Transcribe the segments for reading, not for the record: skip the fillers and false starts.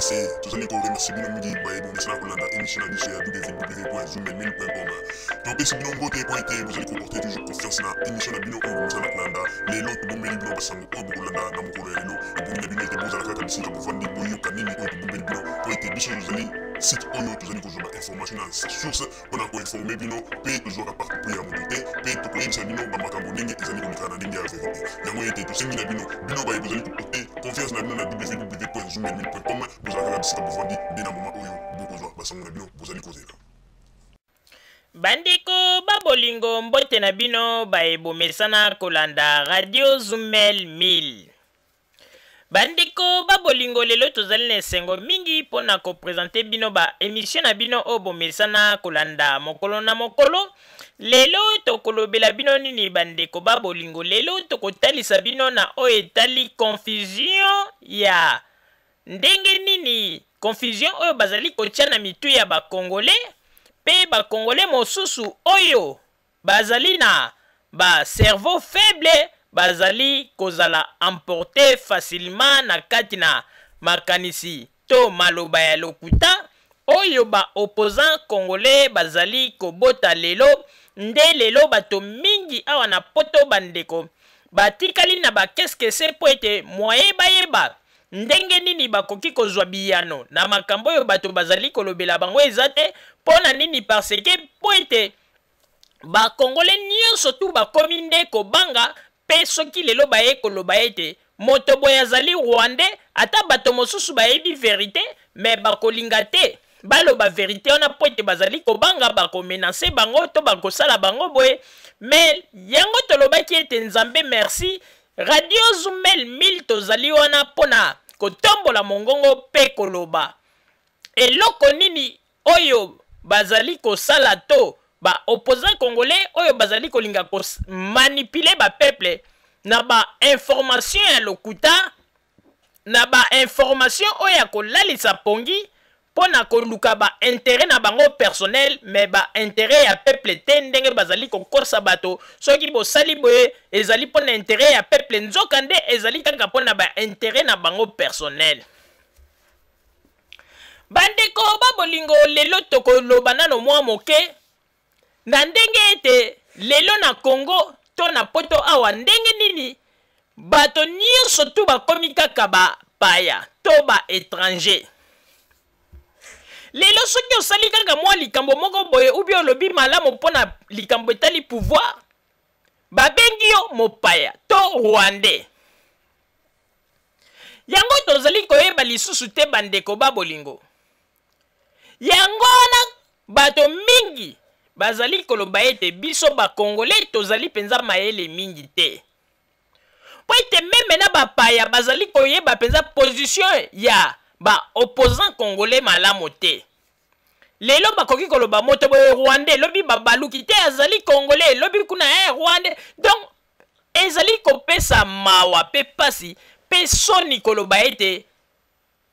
remercier, tous les remercier bien mingi baye bon message Kolanda émission du sur www.zoomel1000.com. Donc si bien beauté pour être vous allez comporter toujours confiance na émission na bino ko message Kolanda les lots bon meli bino basango ko Kolanda na mukolo lelo et bon bino te boza la kaka bisika pour vendre boyo kanini ko bon meli bino pour être biso vous allez site oyo tous allez kozoma information na source on a ko informer bino pe toujours à partir pour ya monter pe to ko yinsa bino ba makambo ndenge ezali komikana ndenge ya vérité yango yete to sengi na bino baye vous allez comporter confiance na bino na www.zoomel1000.com vous allez bisika pour vendre dina moment oyo bokozwa basango na bino vous allez causer bandeko babolingo mbote na bino baebomesana kolanda radio Zoomel 1000 bandeko babolingo lelo tozali na esengo mingi mpona kopresente bino ba émission na bino oyo bomesana kolanda mokolo na mokolo. Lelo tokolobela bino nini bandeko babolingo? Lelo tokotalisa bino na oyo etali confusion ya ndenge nini, confusion oyo bazali kotia na mitu ya bakongolais pe bakongolais mosusu oyo bazali na ba cerveau faible bazali kozala emporter facilement na kati na makanisi to maloba ya lokuta oyo ba opposant congolais bazali kobota lelo. Nde lelo bato mingi awa na poto bandeko batikali na bakeskese po ete moye bayeba ndenge nini bakoki kozwa biyano na makambo oyo bato bazali kolobela bango eza te mpona nini parce que po ete bakongole nyonso tu bakomi nde kobanga pe soki lelo baye koloba ete moto boye azali rwandais ata bato mosusu bayebi verité me bakolinga te baloba verité wana po ete bazali kobanga bakomenase bango to bakosala bango boye. Mais yango tolobaki ete nzambe merci radio Zoomel 1000 tozali wana pona kotombola mongongo pe koloba eloko nini oyo bazali kosala to ba opposant congolais oyo bazali kolinga manipuler ba peuple na ba information ya lokuta na ba information oyo ya kolalisa pongi pona koluka ba intérêt na bango personnel mais ba intérêt ya peuple te ndenge bazali kokosa bato soki bosali boye ezali pona intérêt ya peuple nzoka nde ezali kaka pona ba intérêt na bango personnel. Bandeko babolingo lelo tokoloba nano mwa moke na ndenge ete lelo na Congo to na poto awa ndenge nini bato nyonso tu bakomi kaka ba paya to ba étranger. Lelo soki osali kaka mwa likambo moko boye ubi olobi malamu mpona likambo etali pouvoir babengi yo mopaya to rwandais. Yango tozali koyeba lisusu te bandeko babolingo. Yango wana bato mingi bazali koloba ete biso bakongolais tozali penza mayele mingi te po ete meme na bapaya bazali koyeba penza position ya ba opposant congolais malamu te. Lelo bakoki koloba moto boye rwandais lobi babaluki te azali congolais lobi kuna rwandais donc ezali kopesa mawa pe pasi pe soni koloba ete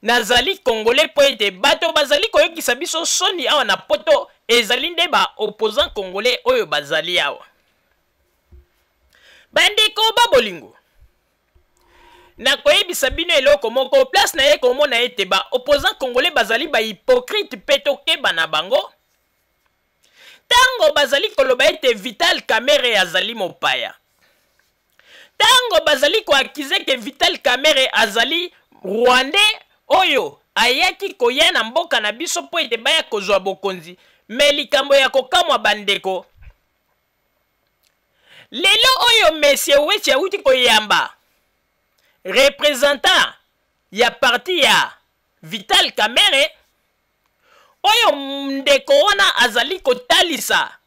nazali congolais po ete bato bazali koyokisa biso soni awa na poto ezali nde ba opposant congolais oyo bazali awa. Bandeko babolingo na koyebisa bino eloko moko place na ye komona ete ba opposant congolais bazali ba hypocrite pe tokeba na bango tango bazali koloba ete Vital Kamerhe azali mopaya, tango bazali koakize ke Vital Kamerhe azali rwandais oyo ayaki koya na mboka na biso po ete baya kozwa bokonzi me likambo ya kokamwa bandeko lelo oyo monsieur Weti auti koyamba représentant ya parti ya Vital Kamerhe oyo ndeko wana azali kotalisa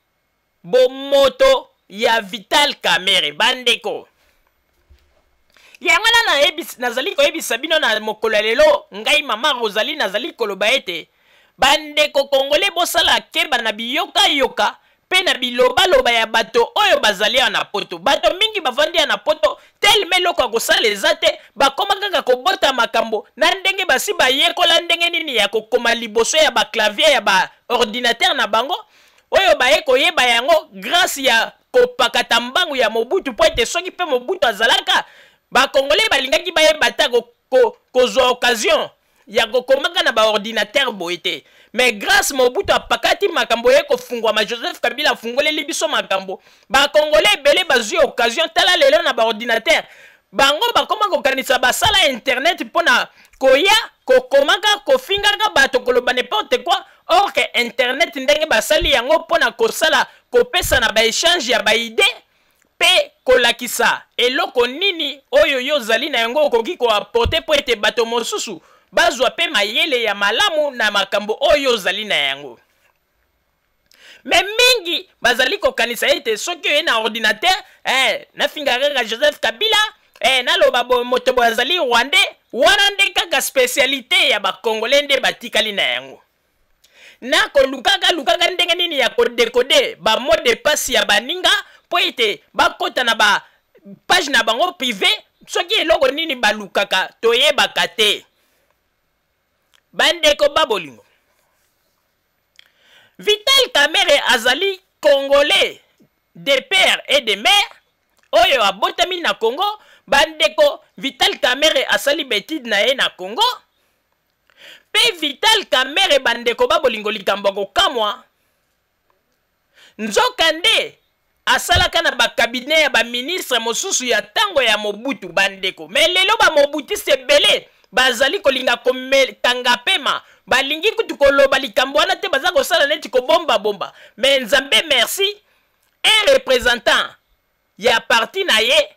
bomoto ya Vital Kamerhe bandeko. Yango na nazali koyebisa bino na mokolo lelo ngai mama Rosalie nazali koloba ete bandeko congolais bosala keba na biyoka yoka pe na biloba loba ya bato oyo bazali na poto. Bato mingi bavandi na poto telme loko kosala ezate bakoma kaka kobota makambo na ndenge basi bayekola ndenge nini ya kokoma liboso ya ba clavier ya ba ordinateur na bango oyo baye koyeba yango grâce ya kopakata mbangu ya Mobutu po ete soki pe Mobutu azalaka ba congolais balingaki bayeba ta kozwa occasion ya kokomaka na baordinateur boye te. Mais grâce Mobutu apakati makambo ye kofungwama Joseph Kabila afungoleli biso makambo, bakongolais ebele bazwi occasion tala lelo na baordinateur bango bakoma kokanisa basala internet mpona koya kokomaka kofingaka bato koloba n'importe quoi. Or que internet ndenge basali yango mpona kosala kopesa na baéchange ya baide pe kolakisa eloko nini oyo yo zali na yango okoki koaporte po ete bato mosusu bazwa pe mayele ya malamu na makambo oyo zali na yango. Mais mingi bazali kokanisa ete soki oye na ordinateur nafingaka Joseph Kabila naloba moto bazali rwandais wana nde kaka spécialité ya bakongolais nde batikali na yango. Na kolukaka ndenge nini ya kodekode ba mot de passe ya baninga po ete bakota na ba page na bango privé soki eloko nini balukaka toyebaka te. Bandeko babolingo, Vital Kamerhe azali congolais de père et de mère oyo abotami na Congo. Bandeko Vital Kamerhe asali betide na ye na Congo. Pe Vital Kamerhe bandeko babolingo likambo kokamwa nzokande asalaka na bakabine ya baministre mosusu ya tango ya Mobutu bandeko. Mais lelo ba Mobutu sebele bazali kolinga kometanga pema balingi kutu koloba likambo wana te baza kosala neti kobomba bomba. Mais nzambe merci un représentant ya parti na ye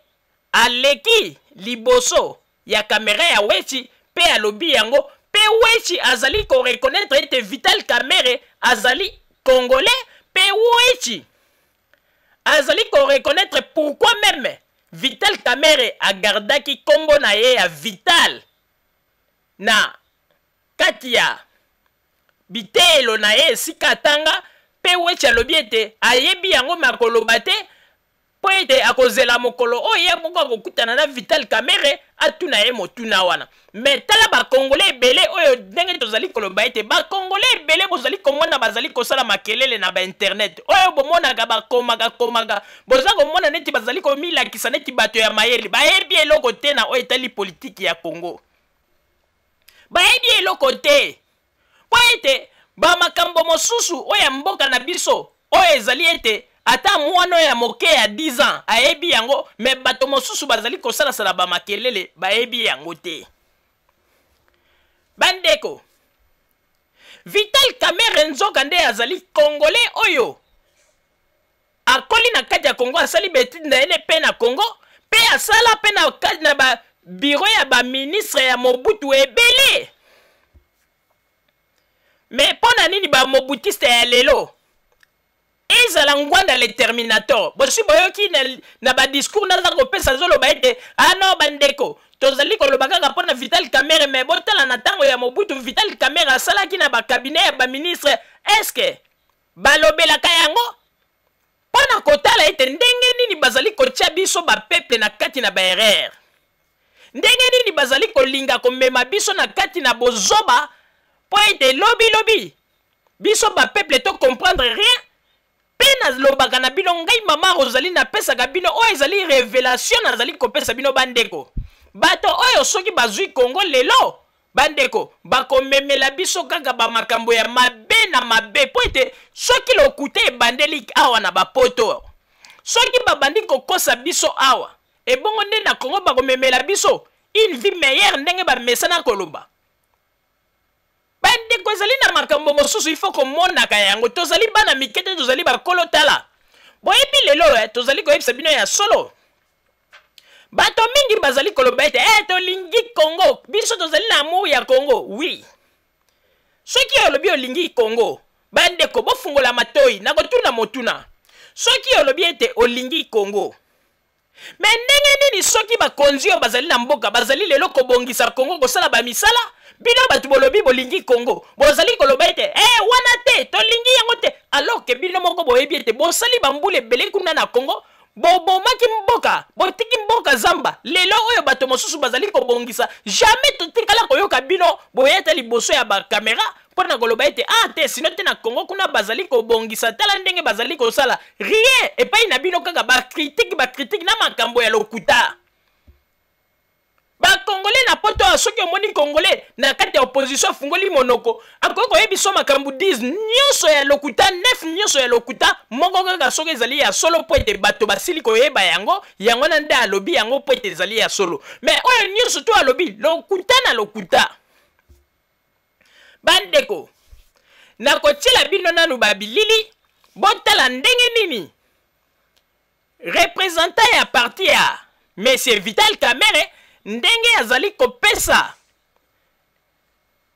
aleki liboso ya kamera ya Wechi pe alobi yango pe Wechi azali ko reconnaître ete Vital Kamerhe azali congolais pe Wechi azali ko reconnaître pourquoi même Vital Kamerhe agardaki kombo na ye ya Vital na kati ya bitelo na ye esika tanga pe Wechi alobi ete ayebi yango makoloba te po ete akozela mokolo oyo moko akokutana na Vital Kamerhe atuna ye motuna wana. Mais tala bakongolais ebele oyo ndenge tozali koloba ete bakongolais ebele bozali komona bazali kosala makelele na bainternet oyo bomonaka bakomaka boza komona neti bazali komilakisa neti bato ya mayele bayebi eloko te na oyo etali politiki ya Congo. Bayebi eloko te po ete bamakambo mosusu oyo ya mboka na biso oyo ezali ete ata mwana ya moke ya 10 ans ayebi yango. Mais bato mosusu bazali kosalasala bamakelele bayebi yango te. Bandeko Vital Kamerhe nzokande azali congolais oyo akoli na kati ya Congo asali betide na ene pe na Congo pe asala pe na kati na ba bureau ya ba ministre ya Mobutu ebele. Mais pona nini ba Mobutiste ya lelo ezala ngwanda le terminator bosi boyoki na ba discours na za kopesa zoloba ete no bandeko tozali koloba kaka mpona Vital Kamerhe. Mais botala na tango ya Mobutu Vital Kamerhe asalaki na bakabine ya baministre eske balobelaka yango mpona kotala ete ndenge nini bazali kotia biso bapeple na kati na baerreur, ndenge nini bazali kolinga komema biso na kati na bozoba po ete lobi biso bapeple to comprendre rien. Pena lobaka na bino ngai mama Rosalie na pesa ka bino oyo ezali révélation nazali kopesa bino bandeko. Bato oyo soki bazwi Congo lelo bandeko bakomemela biso kaka bamakambo ya mabe na mabe po ete soki lokute ebandeli awa na bapoto soki babandi kokosa biso awa ebongo nde na Congo bakomemela biso une vie meilleure ndenge bamesana koloba. Bandeko ezali na makambo mosusu il faut komonaka yango tozali bana mikete tozali bakolo tala boyebi lelo tozali koyebisa bino ya solo. Bato mingi bazali koloba ete tolingi Congo biso tozali na amour ya Congo. Oui soki olobi olingi Congo bandeko bofungola matoi na kotuna motuna soki olobi ete olingi Congo. Mais ndenge nini soki bakonzi oyo bazali na mboka bazali lelo kobongisa Congo kosala bamisala bino batu bolobi bolingi Congo bozali koloba ete wana te tolingi yango te alors que bino moko boyebi ete bosali bambule ebele kuna na Congo bomaki mboka botiki mboka zamba lelo oyo bato mosusu bazali kobongisa jamais totikala koyoka bino boyeta liboso ya bakamera mpona koloba ete te sino te na Congo kuna bazali kobongisa tala ndenge bazali kosala rien epai na bino kaka bakritike na makambo ya lokuta. Ba Congolais na poto a soki omoni Congolais na kati ya opposition fungoli monoko akoko yebiso makambu 10 nyonso ya lokuta 9 nyonso ya lokuta moko kaka soki ezali ya solo po ete bato basili koyeba yango yango na nde alobi yango po ete ezali ya solo mais oyo nyonso to alobi lokuta na lokuta bandeko na kotiela bino nanu babilili botala ndenge nini représentant ya parti ya Monsieur Vital Kamerhe ndenge azali kopesa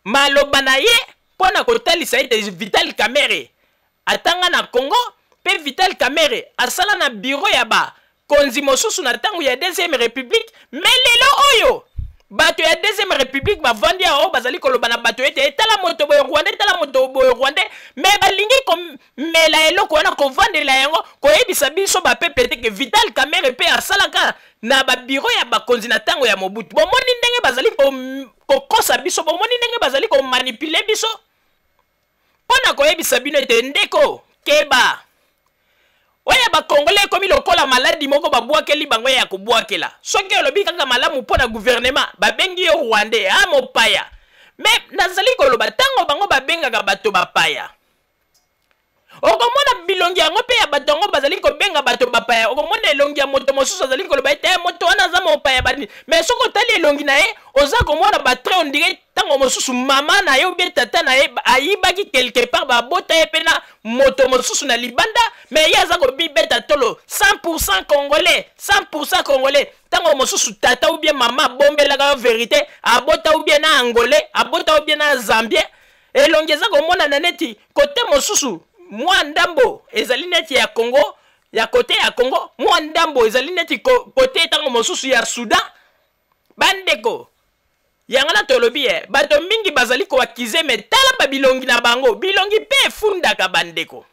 maloba na ye mpona kotalisa ete Vital Kamerhe atanga na Congo pe Vital Kamerhe asala na bureau ya bakonzi mosusu na ntango ya deuxième république mais lelo oyo bato ya deuxième république bavandi aho bazali koloba na bato ete tala moto boye Rwanda tala moto boye Rwanda mais balingi komela eloko wana kovandela yango koyebisa biso bapepe te ke Vital Kamerhe pe asalaka na babiro ya bakonzi na ntango ya Mobutu bomoni ndenge bazali kokosa biso bomoni ndenge bazali komanipule biso mpona koyebisa bino ete ndeko keba oya bakongole ekomi lokola maladi moko babwakeli bango ya kobwakela soki olobi kaka malamu mpona gouvernement babengi yo Rwandais a mopaya mais nazali koloba ntango bango babengaka bato bapaya okomona bilongi yango pe ya bato yango bazali kobenga bato bapaya okomona elongi ya moto mosusu azali koloba ete moto wana aza mopaya bani mais soki otali elongi na ye oza komona batre on dirait ntango mosusu mama na ye oubien tata na ye ayibaki quelque part babota ye mpe na moto mosusu na libanda mais ye aza kobibeta tolo 100% congolais 100% congolais ntango mosusu tata oubien mama abombelaka vérité abota oubien na angolais abota oubien na zambien elongi eza komonana neti kote mosusu mwa ndambo ezali neti ya Congo ya kote ya Congo mwa ndambo ezali neti kote ntango mosusu ya Sudan bandeko yangana tolobi bato mingi bazali koakize me tala babilongi na bango bilongi pe efundaka bandeko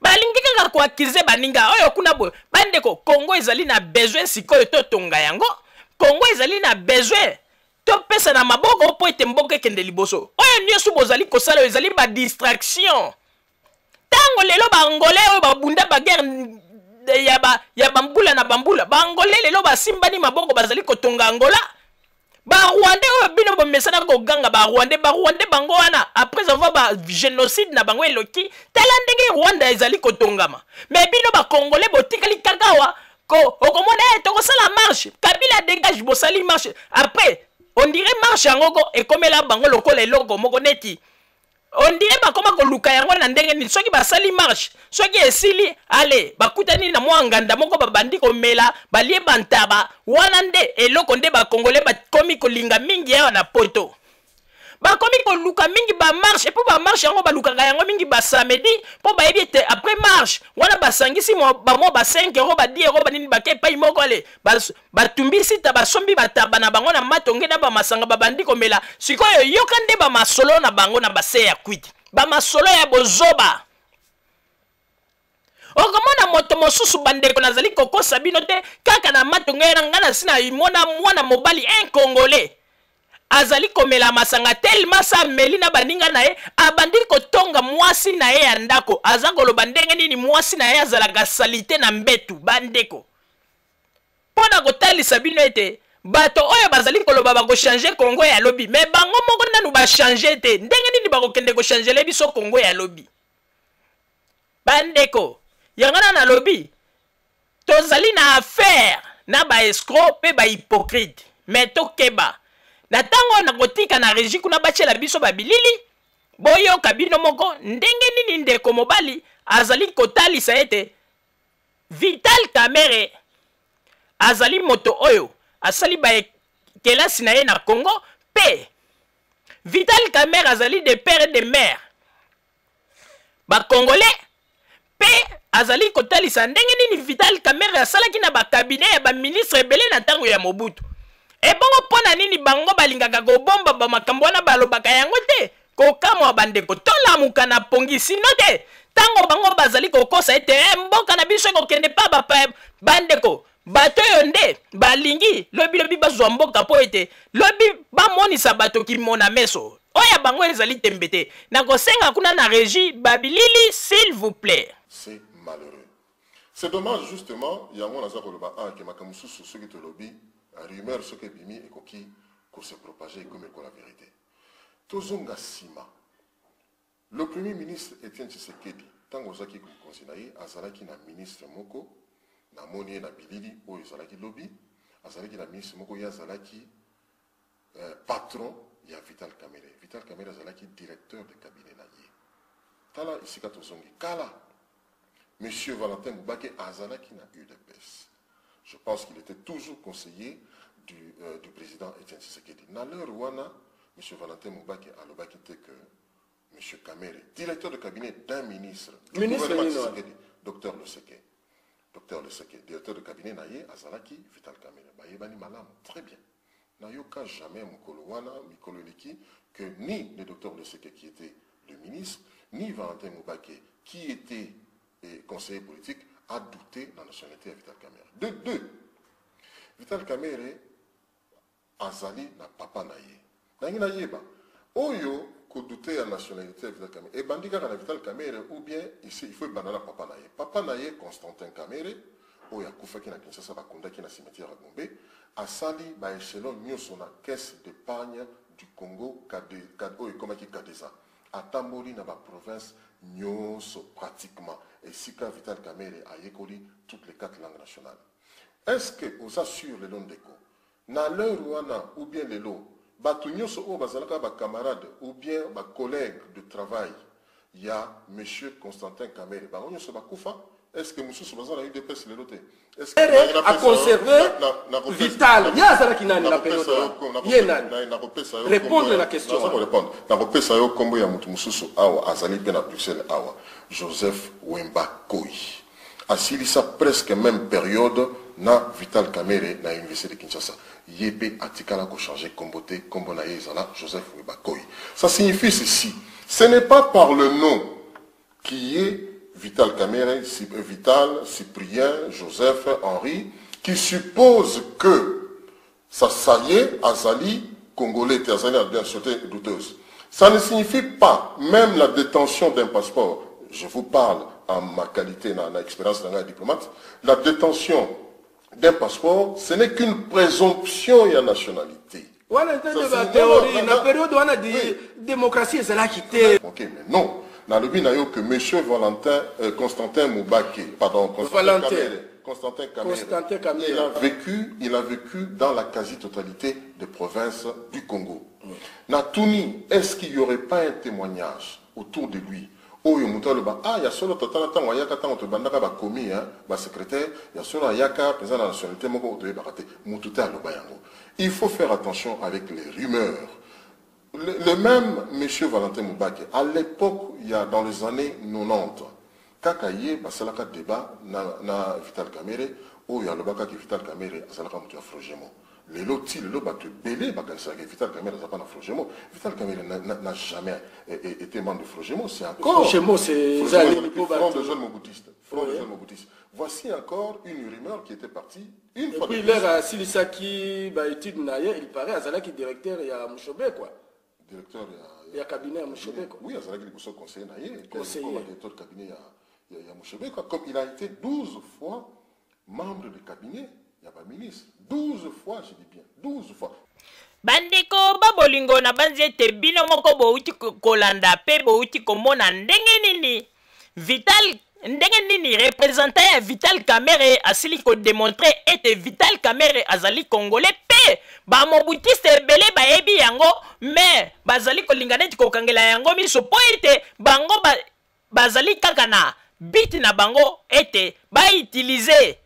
balingi kaka koakize baninga oyo kuna boye bandeko Congo ezali na besoin sikoyo totonga yango Congo ezali na besoin topesa na maboko po ete mboka ekende liboso oyo nyonso bozali kosala ezali ba distraction tango lelo bangolais oyo babunda baguerre ya bambula na bambula bangolais lelo basimbani maboko bazali kotonga Angola Rwandais oyo bino bomesana koganga Rwandais bango wana après avoir ba génocide na bango eloki tala ndenge Rwanda ezali kotongama mais bino ba Congolais botikali kakawa okomona tokosala marche Kabila dégage bosali marche après on dirait marche yango ekomela bango lokola eloko moko neti on dirait bakoma koluka yango na ndenge ni soki basali marche soki esili ale bakutani na mwa nganda moko babandi komela balie bantaba wana nde eloko nde bakongole bakomi kolinga mingi yawa na poto bakomi koluka mingi ba marche po ba marche yango balukaka yango mingi ba samedi po bayebi ete après marche wana basangisi mo ba 5 euros ba 10 euros banini bakepa imoko ale batumbisi ta basombi bataba na bango na matonge na ba masanga babandi komela sikoyo yoka nde ba masolo na bango na base ya kwiti ba masolo ya bozoba okomona moto mosusu bandeko nazali kokosa bino te kaka na matonge na ngana sina imona mwana mobali un congolais azali komela masanga tellement sa melina baninga na ye abandi kotonga mwasi na ye ya ndako aza koloba ndenge nini mwasi na ye azalaka salite na mbetu bandeko mpona kotalisa bino ete bato oyo bazali koloba bakochange Congo ya lobi me bango moko nanu bachange te ndenge nini bakokende kochangele biso Congo ya lobi bandeko yangana na lobi tozali na affaire na baescroc mpe bahypocrite me tokeba na tango na kotika na régie kuna bachela biso babilili boyoka bino moko ndenge nini ndeko mobali azali kotalisa ete Vital Kamerhe azali moto oyo asali kelasi na ye na Congo pe Vital Kamerhe azali de père et de mère Congolais pe azali kotalisa ndenge nini Vital Kamerhe asalaki na cabinet ya ministre ebele na tango ya Mobutu ebongo pona nini bango balingaka kobomba bamakambo wana balobaka yango te kokamwa bandeko tolamuka na pongi sino te tango bango bazali kokosa ete mboka na biso kokende pa bandeko bato oyo nde balingi lobi bazwa mboka po ete lobi bamonisa bato kimona meso oya bango ezali tembe te nakosenga kuna na régie babilili s'il vous plaît. C'est malheureux. C'est dommage justement yango naza koloba ke makamususu soki tolobi rumeur ce que bimi et qui se propageait comme la vérité. Tozonga Sima. Le premier ministre Etienne Tshisekedi, tant que Zaki Konsinaï, Azalaki na ministre Moko, na Moni na Bilili, ou Azalaki Lobby, Azalaki na ministre Moko, Yazalaki patron, il y a Vital Kamerhe. Vital Kamerhe Azalaki directeur de cabinet naïe. Tala Isika Tozongi, Kala, Monsieur Valentin Moubake Azalaki na UDPS. Je pense qu'il était toujours conseiller du président Etienne Tshisekedi. Dans l'heure où M. Valentin Moubake a le que M. Kamerhe, directeur de cabinet d'un ministre, Docteur Loseke. Docteur Loseke, directeur de cabinet Naye Azalaki, Vital Kamerhe. Bayebani Malam, très bien. Nayoka jamais Mukolowana, Mikololiki, que ni le docteur Loseke qui était le ministre, ni Valentin Moubake qui était conseiller politique, a douté de la nationalité de Vital Kamerhe. De deux, Vital Kamerhe Azali na papa Naye. Nangi Naye ba. Oyo, ko douté de la nationalité de Vital Kamerhe. Et bandika na Vital Kamerhe, ou bien ici, il faut banana papa Naye. Papa Naye, Constantin Kamerhe, oyo akufa ki na Kinshasa bakunda ki na cimetière à Gombe, asali ba échelon nyoso na caisse d'épargne du Congo, oyo komaki Kadeza. Atamboli na ba province nyoso pratiquement. Et Sika Vital Kamerhe a yekoli toutes les 4 langues nationales. Est-ce que vous assure le long d'écho, na l'heure ou bien le lot, batu nyoso o bazalaka ba camarade ou bien ba collègue de travail, il y a monsieur Constantin Kamerhe. Ba nyoso ba kufa. Est-ce que monsieur Sobazan a eu des pèses le loté? Est-ce que a conservé Vital? Il y a ça qui n'a pas période. Répondre à la question. Na repesa yo kombo ya mutu mususu awa azali pe na Bruxelles awa. Joseph Wemba Koi. Asilisa presque même période na Vital Kamerhe na Université de Kinshasa. Yebe atikala ko changer komboté kombo na yezala Joseph Wemba Koi. Ça signifie ceci. Ce n'est pas par le nom qui est Vital Kamerhe, Vital, Cyprien, Joseph, Henri, qui suppose que ça y est, Azali, Congolais, Azali a bien sauté douteuse. Ça ne signifie pas, même la détention d'un passeport, je vous parle en ma qualité, dans l'expérience d'un diplomate, la détention d'un passeport, ce n'est qu'une présomption et la nationalité. Voilà, la théorie, la période où on a dit démocratie, c'est là qui était. Ok, mais non. Dans le but, que M. Constantin Moubake, pardon, Constantin Kamerhe, il a vécu dans la quasi-totalité des provinces du Congo. Oui. Natuni, est-ce qu'il n'y aurait pas un témoignage autour de lui? Oh, il y a solo total temps, il y a quand on bandaka ba commis, ba secrétaire, il y a solo yaka président de la nationalité, il faut faire attention avec les rumeurs. Le même M. Valentin Moubake, à l'époque, il y a dans les années 90, Kakaye, Basalaka débat, na Vital Kamerhe, où il y a le baka qui Vital Kamerhe, Basalaka Moutia Frogemo. Les lotis, les lots, belé, Vital Kamerhe n'a pas Frogemo. Vital Kamerhe n'a jamais été membre de Frogemo, c'est encore. Frogemo, c'est Front de jeunes Moboutistes. Voici encore une rumeur qui était partie une fois. Et puis, l'air à Silisaki, étude Naye, il paraît à Zalaki directeur et à Mouchobe, quoi. Directeur, il y a cabinet à Mouchobe. Oui, il y a un conseiller Naye, comme directeur de cabinet il y a Mouchobe. Comme il a été 12 fois membre du cabinet, il n'y a pas ministre. 12 fois, je dis bien, 12 fois. Bandeko babolingo na banzi ete bino moko bouti kolanda pe bouti komona ndenge nini Vital ndenge nini représentant ya Vital Kamerhe asili ko démontrer ete Vital Kamerhe azali congolais pe ba mobutiste ebele bayebi yango mais bazali kolingana eti kokangela yango miso po ete bango bazali kaka na biti na bango ete ba utiliser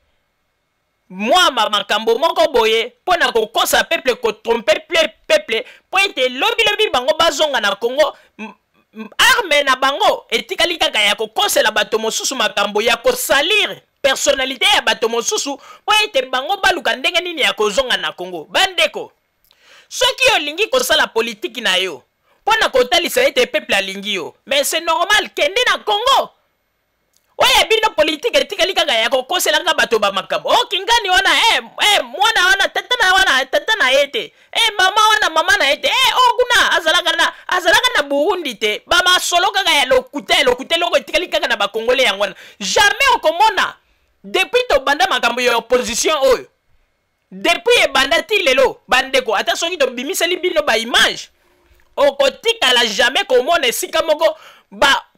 moi makambo moko boye pona ko kosa peuple ko tromper peuple po ete lobi bango bazonga na Congo arme na bango etikali kaka ya ko kosela bato mosusu makambo ya ko salir personnalité ya bato mosusu po ete bango baluka ndenge nini ya kozonga na Congo. Bandeko soki olingi kosala politique na yo pona kotalisa ete peuple alingi yo mais c'est normal kende na Congo. Oye bino politique etikali kaka ya ko kosela nga bato ba makambo. O kingani wana mwana wana tata na ete. Mama na ete. Oguna azalaka na Burundi te. Ba masolo kaka ya lokute loko etikali kaka na ba Congolais yango wana. Jamais okomona depuis to banda makambo ya opposition oyo. depuis ebandati lelo bandeko ata soki tobimiseli bino ba image okotikala jamais komona esika moko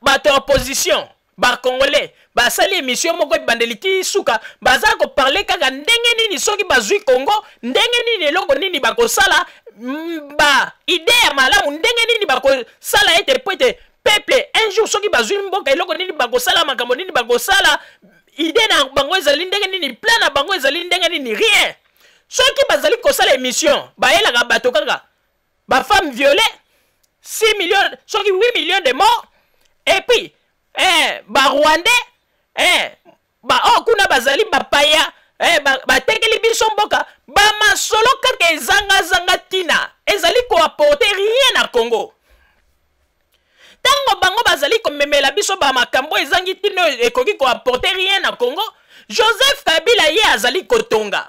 bato opposition bacongolais basali émission moko ebandeli ti suka baza koparle kaka ndenge nini soki bazwi Congo ndenge nini eloko nini bakosala ba idée ya malamu ndenge nini bakosala ete po ete peuple un jour soki bazwi mboka eloko nini bakosala makambo nini bakosala idée na bango ezali ndenge nini plan na bango ezali ndenge nini rien soki bazali kosala émission bayelaka bato kaka bafemme violée 6 millions soki 8 millions de morts et puis Rwandais kuna bazali bapaya batekeli biso mboka bamasolo kaka ezanga tina ezali koapporter rien na Congo tango bango bazali komemela biso bamakambo ezangi tino ekoki koapporter rien na Congo. Joseph Kabila ye azali kotonga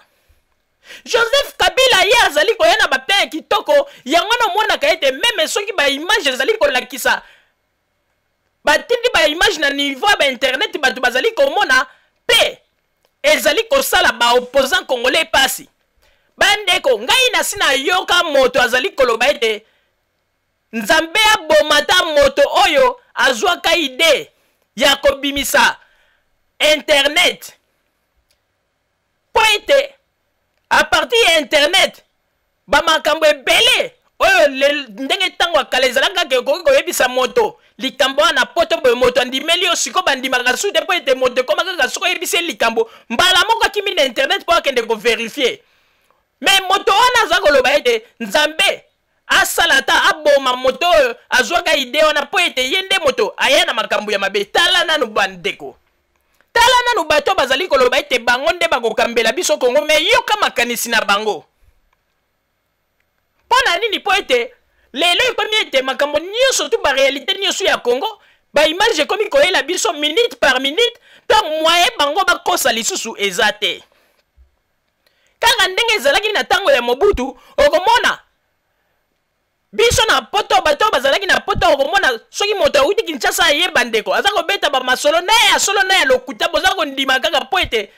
Joseph Kabila ye azali koyana bapaya kitoko yango na mona ka ete meme soki ba image ezali kolakisa batindi ba image na niveau ba internet batu bazali komona pe ezali kosala ba opposant congolais pasi bandeko ngai na sina yoka moto azali koloba ete nzambe abomata moto oyo azwaka ide ya kobimisa internet po ete a partir ya internet bamakambo ebele oyo ndenge ntango akala ezalaka ke okoki koyebisa moto likambo wana poto boye moto andimeli yo siko bandimaka su te po ete moto ekoma kaka soko oyebisi likambo mbala moko akimi na internet mpo akende koverifie me moto wana aza koloba ete nzambe asala ata aboma moto oyo azwaka ide wana po ete ye nde moto aya na makambo ya mabe. Tala nanu bandeko, tala nanu bato bazali koloba ete bango nde bakokambela biso Kongo me yoka makanisi na bango pona nini po ete lelo ekomi ete makambo nyonso tu barealité nyonso ya Congo baimage ekomi koyela biso minute par minute to moyen bango bakosa lisusu eza te kaka ndenge ezalaki na ntango ya Mobutu. Okomona biso na poto bato bazalaki na poto okomona soki moto awuti Kinshasa ye bandeko aza kobeta bamasolo na ya solo na ya lokuta boza kondima kaka po ete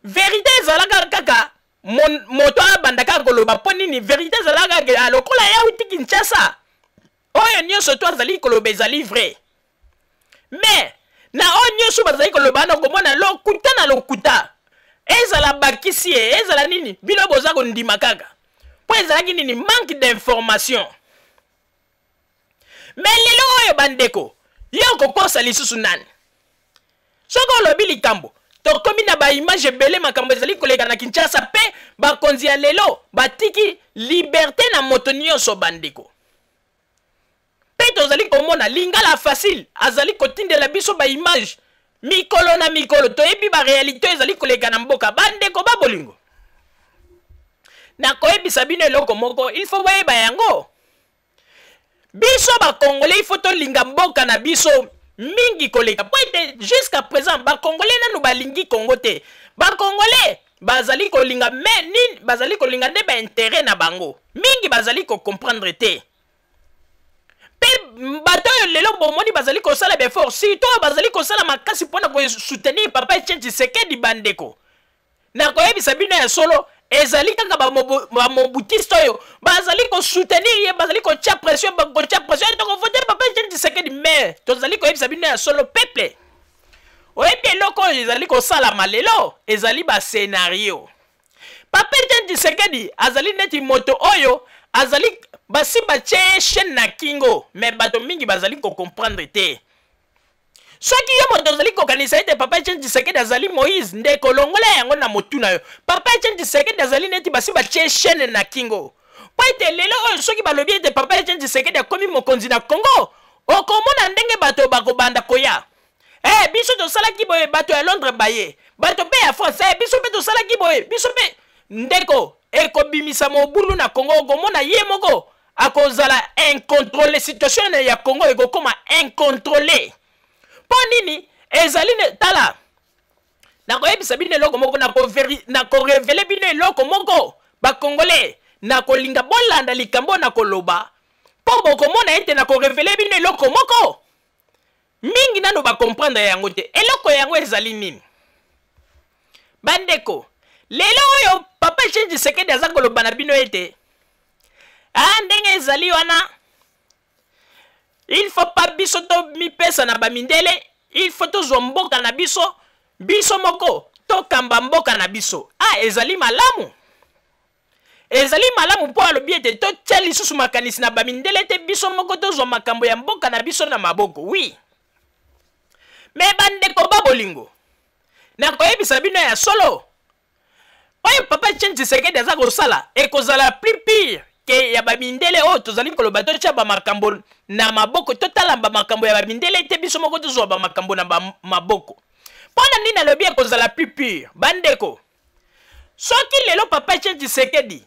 vérité ezalaka kaka moto abandaka koloba po nini vérité ezalaka lokola ya awuti Kinshasa oyo nyonso to azali koloba ezali vrai mais na oyo nyonso bazali koloba na okomona lokuta na lokuta ezala bakisi ezala nini bino boza kondima kaka po ezalaki nini manque d'information. Mais lelo oyo bandeko yo kokosa lisusu nani soko olobi likambo tokomi na ba image ebele makambo ezali koleka na Kinshasa pe bakonzi ya lelo batiki liberté na moto nyonso bandeko pe tozali komona lingala facile azali kotindela biso ba image mikolo na mikolo toyebi ba réalité ezali koleka na mboka bandeko babolingo na koyebisa bino eloko moko il faut boyeba yango biso bakongolais il faut tolinga mboka na biso mingi koleka po ete jusqu'à présent bakongolais nanu balingi Congo te bakongolais bazali kolinga me nini bazali kolinga nde baintérêt na bango mingi bazali kocomprendre te pe bato oyo lelo bomoni bazali kosala befort surtout bazali kosala makasi mpona kosoutenir papa Etienne Tshisekedi bandeko na koyebisa bino ya solo ezali kaka bamobutiste oyo bazali kosoutenir ye bazali kotia pression tokovote papa Etienne Tshisekedi mais tozali koyebisa bino ya solo peuple oyebi eloko oyo ezali kosalama lelo ezali bascenario. Papa Etienne Tshisekedi azali neti moto oyo azali basi batie chaîne na kingo mais bato mingi bazali kocomprendre te soki yo moto azali kokanisa ete papa Etienne Tshisekedi azali Moïse nde kolongola yango na motuna yo papa Etienne Tshisekedi azali neti basi batie chaîne na kingo po ete lelo oyo soki balobi ete papa Etienne Tshisekedi akomi mokonzi na Congo okomona ndenge bato bakobanda koya biso tosalaki boye bato ya Londres baye bato pe ya France biso pe tosalaki boye biso pe ndeko ekobimisa mobulu na Congo okomona ye moko akozala incontrôlé situation ya Congo ekokoma incontrôlé po nini ezali tala na koyebisa bino eloko moko na korevele bino eloko moko bakongolais na kolinga bolanda likambo na koloba po bokomona ete na korevele bino eloko moko mingi nano bakomprendre yango te eloko yango ezali nini bandeko lelo oyo papa Etienne Tshisekedi aza koloba na bino ete ndenge ezali wana il faut pas biso to mipesa na bamindele, il faut tozwa mboka na biso moko tokamba mboka na biso. Ezali malamu, ezali malamu mpo alobi ete totia lisusu makanisi na bamindele te biso moko tozwa makambo ya mboka na biso na maboko. Oui, me bandeko babolingo nakoyebisa bino ya solo oyo papa Etienne Tshisekedi aza kosala ekozala plus pire ke ya bamindele oyo tozali koloba totia bamakambo na maboko, totala bamakambo ya bamindele te biso moko tozwa bamakambo na maboko. Mpona nini alobi ekozala plus pire? Bandeko, soki lelo papa Etienne Tshisekedi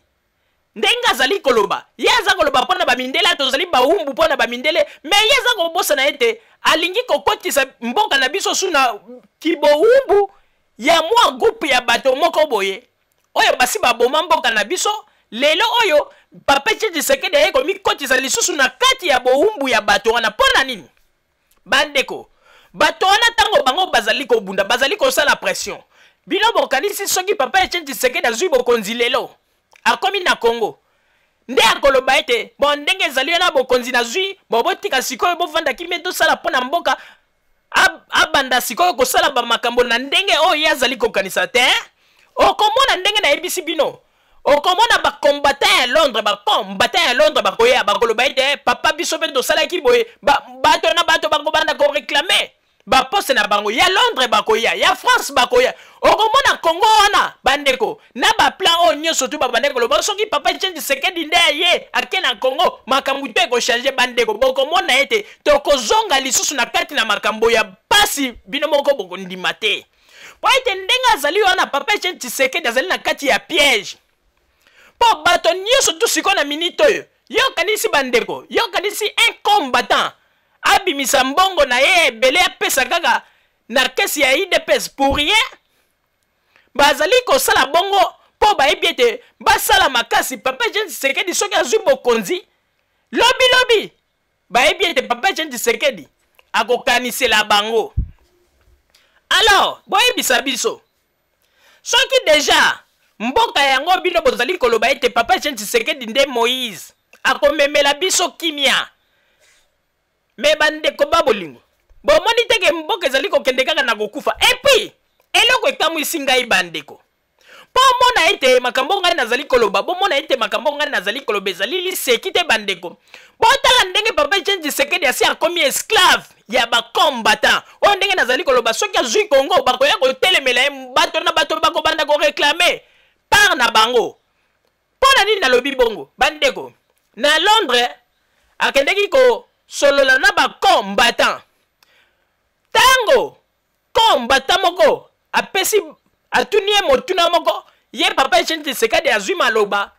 ndenge azali koloba, ye aza koloba mpona bamindele tozali baumbu mpona bamindele, me ye aza kobosana ete alingi kokotisa mboka na biso suna kiboumbu ya mwa groupe ya bato moko boye oyo basi baboma mboka na biso. Lelo oyo papa Etienne Tshisekedi aye komikotisa lisusu na kati ya boumbu ya bato wana. Mpona nini? Bandeko, bato wana tango bango bazali kobunda, bazali kosala pression, bino bokanisi soki papa Etienne Tshisekedi azwi bokonzi lelo akomi na Congo nde akoloba ete bon ndenge ezali na bokonzi nazwi bobotika sikoyo bovanda kimia tosala mpona mboka abanda sikoyo kosala bamakambo na ndenge oyo ye azali kokanisa te. Okomona ndenge na yebisi bino, okomona bakombatant ya Londres, bakombatant ya Londres bakoya bakoloba ete papa biso mpe tosalaki boye, bato na bato bakobanda koreklame baposte na bango ya Londres bakoya, ya France bakoya. Okomona Congo wana bandeko na baplan oyo nyonso tu babande koloba soki papa Etienne Tshisekedi nde ye ake na Congo makambo to ekochange. Bandeko bokomona ete tokozonga lisusu na kati na makambo ya pasi bino moko bokondima te. Po ete ndenge azali wana papa Etienne Tshisekedi azali na kati ya piège. Po bato nyonso tu siko na minute oyo yokanisi bandeko, yokanisi un combattant abimisa mbongo na ye ebele apesa kaka na kesi ya IDPS pour rien. Bazali kosala bongo po bayebi ete basala makasi papa Etienne Tshisekedi soki azwi bokonzi lobi bayebi ete papa Etienne Tshisekedi akokanisela bango. Alors boyebisa biso soki deja mboka yango bino bozali koloba ete papa Etienne Tshisekedi nde Moïse akomemela biso kimia, me bandeko babolingo bomoni teke mboka ezali kokende kaka na kokufa. Epi eloko ekamwisi ngai bandeko po mona ete makambo ngai nazali koloba, bomona ete makambo ngai nazali koloba ezali liseki te bandeko. Botala ndenge papa Etienne Tshisekedi asi akomi esclave ya bakombatant oyo ndenge nazali koloba soki azwi Congo bakoya kotelemela ye bato na bato bakobanda koreklame par na bango. Mpona nini nalobi bongo bandeko? Na Londres akendeki kosolola na bakombatant, tango kombatant moko apesi atuni ye motuna moko ye papa Etienne Tshisekedi azwi maloba.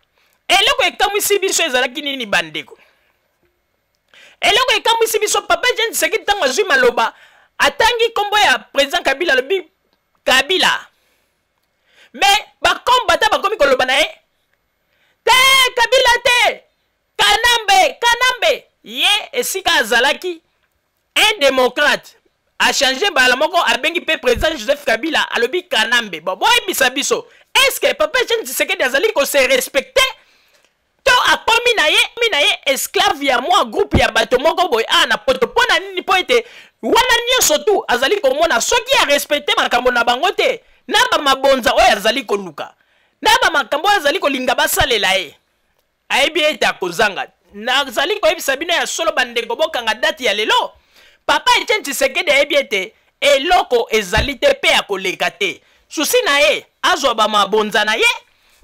Eloko ekamwisi biso ezalaki nini bandeko? Eloko ekamwisi biso papa Etienne Tshisekedi tango azwi maloba atangi kombo ya président Kabila lobi Kabila, me bakombatant bakomi koloba na ye te Kabila te Kanambe ye esika azalaki un démocrate a changé bala moko abengi pe président Joseph Kabila alobi Kanambe. Bon boyebisa biso est-ce que papa Etienne Tshisekedi azali ko se respecter to akomi na ye esclave ya mwa groupe ya bato moko boy na poto pona nini po ete wana nyonso tu azali komona soki a respecter makambo na bango te na ba mabonza oyo azali koluka na ba makambo oyo azali kolinga basalela ye ayebi ete akozanga. Nazali koyebisa bino ya solo bandeko bokanga date ya lelo papa Etienne Tshisekedi ayebi ete eloko ezali te pe ya koleka te. Susi na ye azwa ba mabonza na ye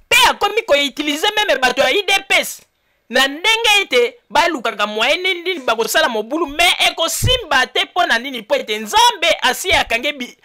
pe akomi koutilize meme bato ya IDPS na ndenge ete balukaka moyen nini bakosala mobulu me ekosimba te mpona nini po ete Nzambe asi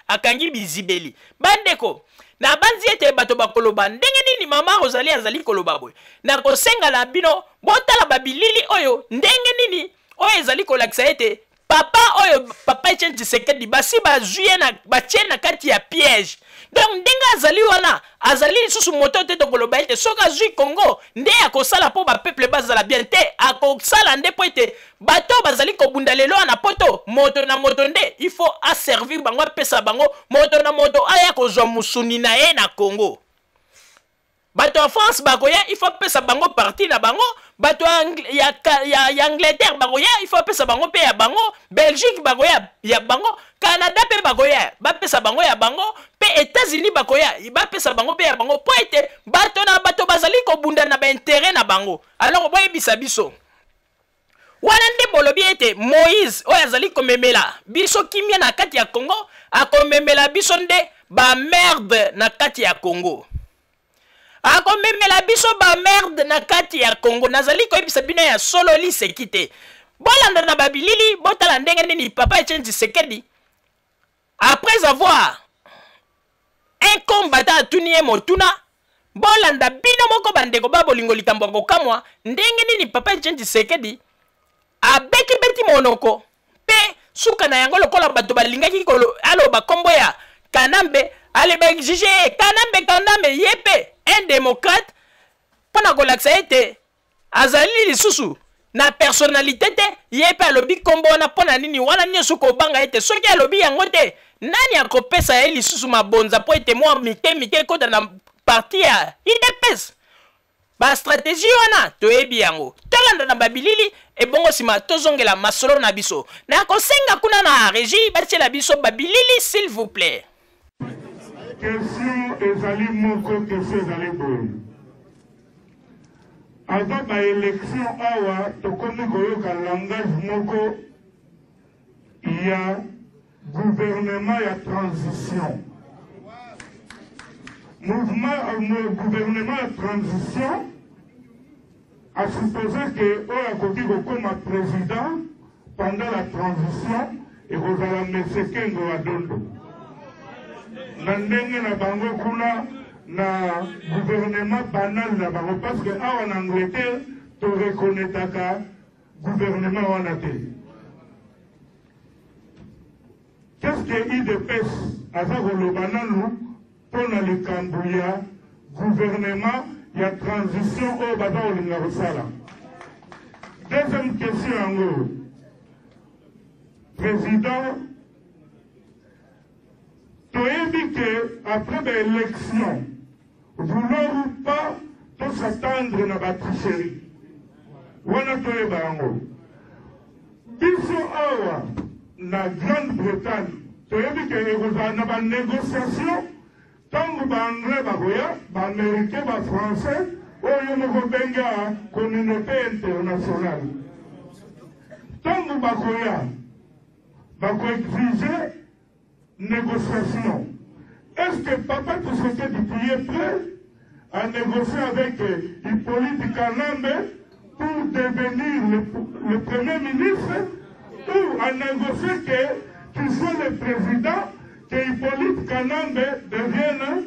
akangi bizibeli. Bandeko na banzi ete bato bakoloba ndenge nini mama Rosalie azali koloba boy na kosenga na bino botala babilili oyo ndenge nini oyo ezali kolakisa ete papa oyo papa Etienne Tshisekedi basi bazuye na batie na kati ya piège. Donc ndenge azali wana azali lisusu moto te tokoloba ete soki azwi Congo nde akosala po bapeuple bazala bien te, akosala nde po ete bato bazali kobunda lelo na poto moto na moto nde il faut aservir bango apesa bango moto na moto aya kozwa musuni na ye na Congo. bato ya France bakoya il faut pesa bango parti na bango, bato ya Angleterre bakoya il faut pesa bango pe ya bango, Belgique bakoya ya bango, Canada pe bakoya ba pesa bango ya bango, pe États-Unis bakoya ba pesa bango pe ya bango, po ete bato na bato bazali ko bunda na ba intérêt na bango. Alors boye bisa biso wana nde bolobi ete Moïse oyo azali komemela biso kimia na kati ya Congo, akomemela biso nde ba merde na kati ya Congo, akomemela biso ba merde na kati ya Congo. Nazali koyebisa bino ya solo liseki te. Bolanda na babilili botala ndenge nini Papa Etienne Tshisekedi après avoir un combattant atuni ye motuna, bolanda bino moko bandeko babolingo likambo ya kokamwa ndenge nini Papa Etienne Tshisekedi abeki beti monoko pe suka na yango lokola bato balingaki aloba kombo ya Kanambe aleba exige Kanambe yepe un démocrate pona kolakisa ete azali lisusu na personnalité te yepe alobi kombo wana pona nini wana nyonso kobanga ete soki alobi yango te nani akopesa ye lisusu mabonza po ete mwa mike kota na parti ya UDPS. Ba stratégie wana toyebi yango tolanda na babilili ebongo sima tozongela masolo na biso na kosenga kuna na régie batiela biso babilili s'il vous plaît. Question ezali moko, question ezali boye. Avant ba élection awa tokomi koyoka langage moko ya gouvernement ya transition. Gouvernement ya transition a supposé que oyo akoki kokoma président pendant la transition ekozala Mesekengo wa Dondo. Na ndenge na bango kuna na gouvernement banal na bango parce que awa en Angleterre to reconnaîtaka gouvernement wana te. Qu'est-ce que UDPS aza koloba nanu pona likambo ya gouvernement ya transition oyo baza kolinga kosala? Deuxième question yango, président toyebi que après l'élection vouloir ou pas to s'attendre na ba tricherie wana toyeba yango. Biso awa na Grande-Bretagne toyebi que ekozala na ba négociation tango ba anglais bakoya, ba américain, ba français oyo moko benga communauté internationale. Tango bakoya bako exiger négociation. Est-ce que Papa Tshisekedi est prêt à négocier avec Hippolyte Kanambe pour devenir le Premier ministre, ou à négocier qu'il soit le président, que Hippolyte Kanambe devienne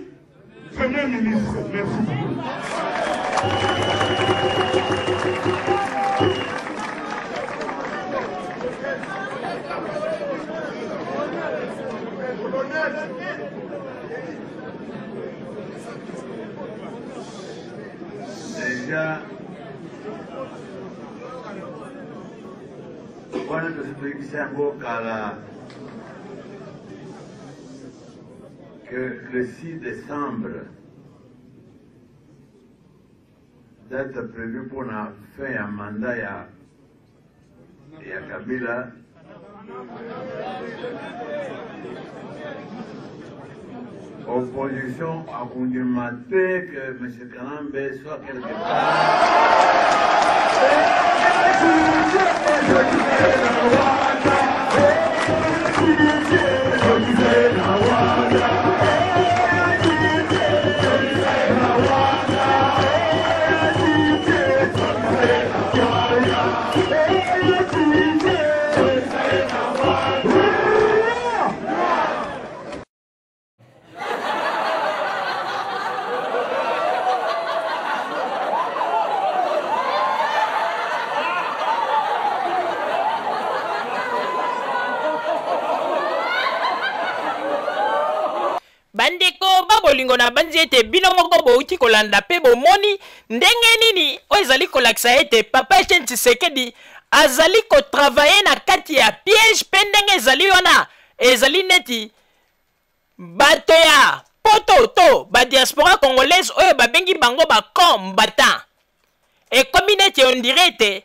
Premier ministre? Merci beaucoup. Déjà, wana tozipekisa yango kala que le 6 décembre, date prévue pour la fin à mandat ya Kabila, opposition a conduit que M. Kanambe soit quelque bandeko babolingo na banzi ete bino moko bouti kolanda pe bomoni ndenge nini oyo ezali kolakisa ete Papa Etienne Tshisekedi azali kotravaye na kati ya piège pe ndenge ezali wana ezali neti bato ya poto to ba diaspora congolaise oyo babengi bango ba combattant et comme on dirait te